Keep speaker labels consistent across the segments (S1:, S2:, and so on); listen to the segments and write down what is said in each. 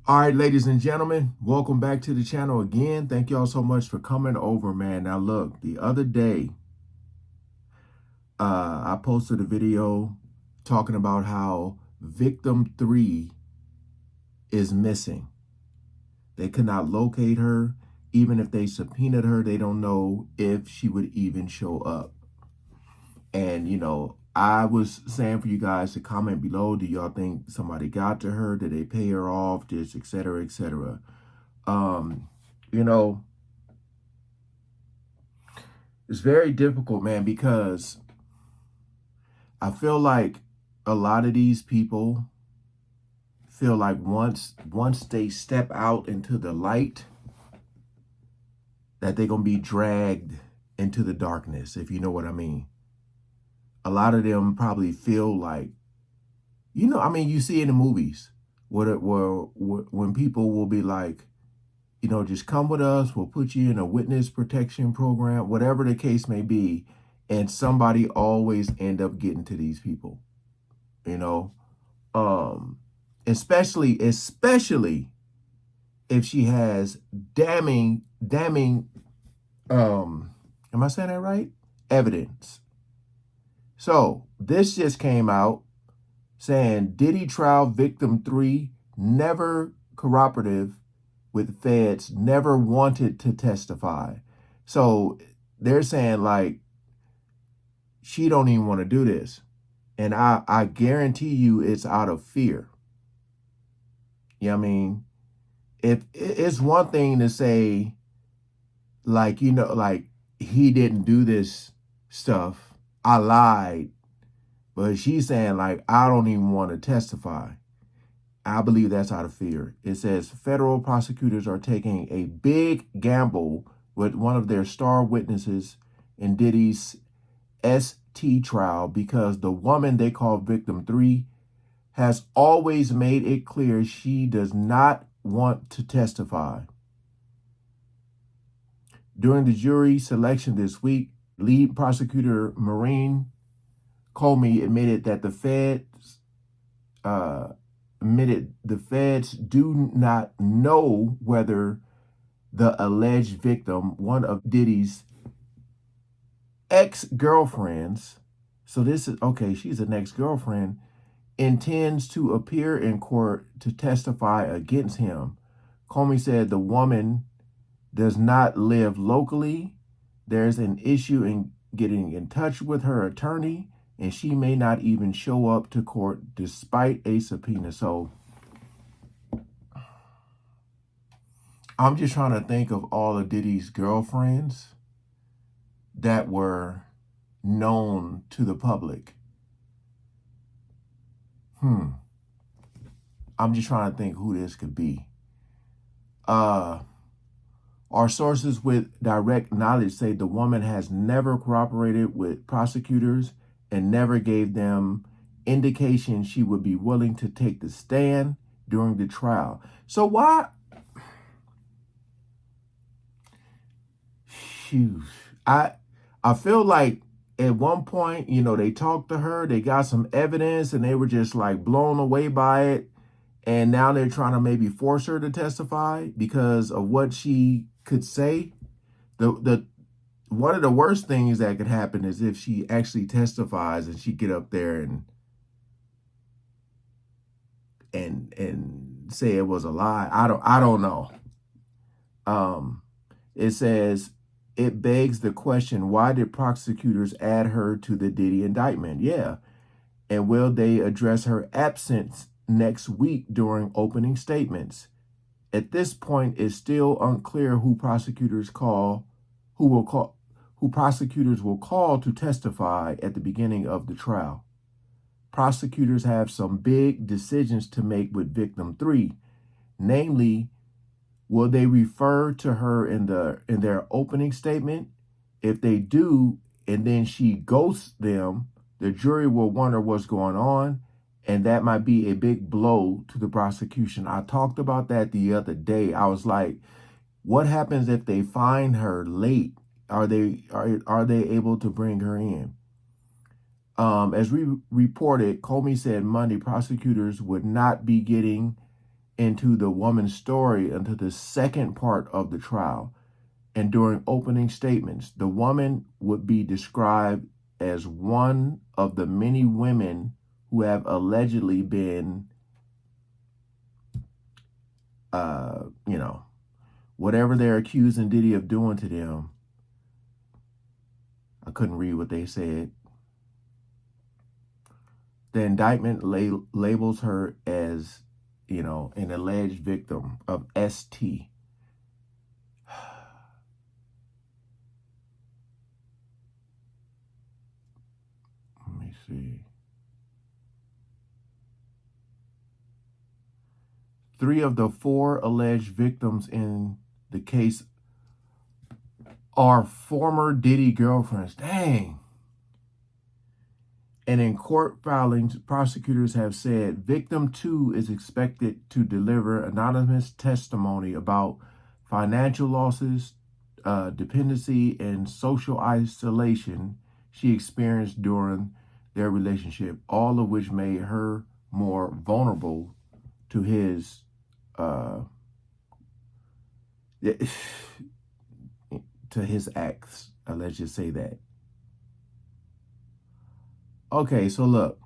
S1: All right, ladies and gentlemen, welcome back to the channel again. Thank y'all so much for coming over, man. Now, look, the other day, I posted a video talking about how victim 3 is missing. They could not locate her. Even if they subpoenaed her, they don't know if she would even show up. And, I was saying for you guys to comment below, do y'all think somebody got to her? Did they pay her off? Just et cetera, et cetera. Um, you know, It's very difficult, man, because I feel like a lot of these people feel like once they step out into the light, that they're going to be dragged into the darkness, if you know what I mean. A lot of them probably feel like, you see in the movies where when people will be like, just come with us, we'll put you in a witness protection program, whatever the case may be, and somebody always end up getting to these people, you know, um, especially if she has damning, am I saying that right? Evidence. So this just came out saying Diddy trial victim 3 never cooperative with feds, never wanted to testify. So they're saying like she don't even want to do this. And I guarantee you it's out of fear. You know what I mean? If it's one thing to say like, like he didn't do this stuff, I lied. But she's saying like, I don't even want to testify. I believe that's out of fear. It says federal prosecutors are taking a big gamble with one of their star witnesses in Diddy's ST trial because the woman they call victim 3 has always made it clear she does not want to testify. During the jury selection this week, lead prosecutor Maureen Comey admitted that the feds do not know whether the alleged victim, one of Diddy's ex-girlfriends, so this is, okay, she's an ex-girlfriend, intends to appear in court to testify against him. Comey said the woman does not live locally. There's an issue in getting in touch with her attorney, and she may not even show up to court despite a subpoena. So I'm just trying to think of all of Diddy's girlfriends that were known to the public. I'm just trying to think who this could be. Our sources with direct knowledge say the woman has never cooperated with prosecutors and never gave them indication she would be willing to take the stand during the trial. So why? Shoot, I feel like at one point, they talked to her, they got some evidence, and they were just like blown away by it. And now they're trying to maybe force her to testify because of what she could say. The one of the worst things that could happen is if she actually testifies and she get up there and say it was a lie. I don't know. It says it begs the question, why did prosecutors add her to the Diddy indictment? Yeah. And will they address her absence next week during opening statements? At this point, it's still unclear who prosecutors will call to testify at the beginning of the trial. Prosecutors have some big decisions to make with victim 3, namely, will they refer to her in their opening statement? If they do, and then she ghosts them, the jury will wonder what's going on, and that might be a big blow to the prosecution. I talked about that the other day. I was like, what happens if they find her late? Are they able to bring her in? As we reported, Comey said Monday prosecutors would not be getting into the woman's story until the second part of the trial. And during opening statements, the woman would be described as one of the many women who have allegedly been, whatever they're accusing Diddy of doing to them. I couldn't read what they said. The indictment labels her as, an alleged victim of ST. Let me see. 3 of the 4 alleged victims in the case are former Diddy girlfriends. Dang. And in court filings, prosecutors have said victim 2 is expected to deliver anonymous testimony about financial losses, dependency, and social isolation she experienced during their relationship, all of which made her more vulnerable to his acts. Let's just say that. Okay, so look,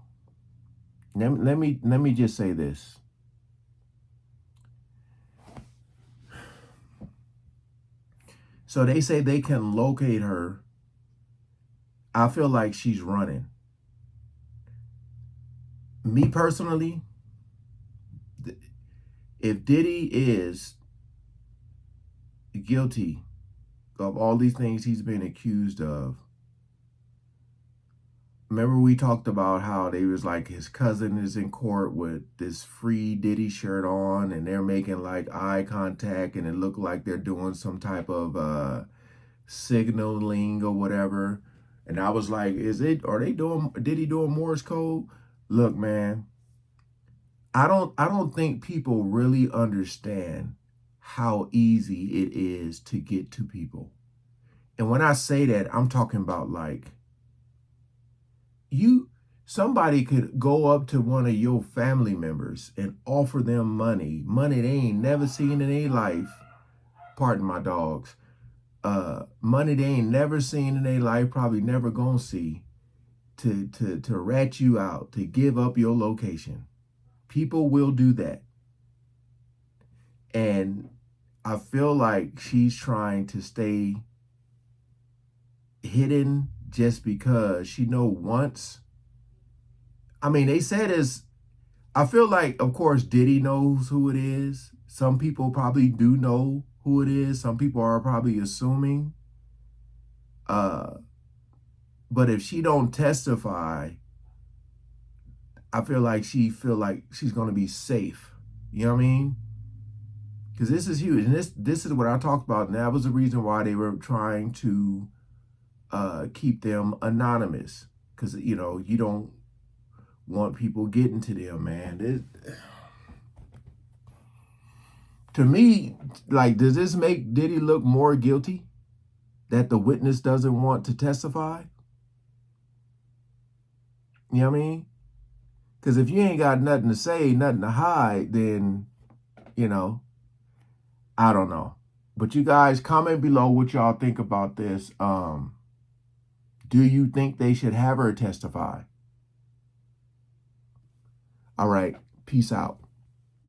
S1: let me just say this. So they say they can locate her. I feel like she's running. Me personally, if Diddy is guilty of all these things he's been accused of, remember we talked about how they was like his cousin is in court with this free Diddy shirt on and they're making like eye contact and it looked like they're doing some type of signaling or whatever. And I was like, are they doing Diddy doing Morse code? Look, man, I don't think people really understand how easy it is to get to people. And when I say that, I'm talking about like somebody could go up to one of your family members and offer them money they ain't never seen in their life. Pardon my dogs. Money they ain't never seen in their life, probably never gonna see, to rat you out, to give up your location. People will do that. And I feel like she's trying to stay hidden just because she know once. I mean, they said I feel like, of course, Diddy knows who it is. Some people probably do know who it is. Some people are probably assuming. But if she don't testify, I feel like she's going to be safe. You know what I mean? Because this is huge. And this is what I talked about. And that was the reason why they were trying to keep them anonymous. Because, you don't want people getting to them, man. To me, like, does this make Diddy look more guilty that the witness doesn't want to testify? You know what I mean? Because if you ain't got nothing to say, nothing to hide, then, I don't know. But you guys, comment below what y'all think about this. Do you think they should have her testify? All right. Peace out.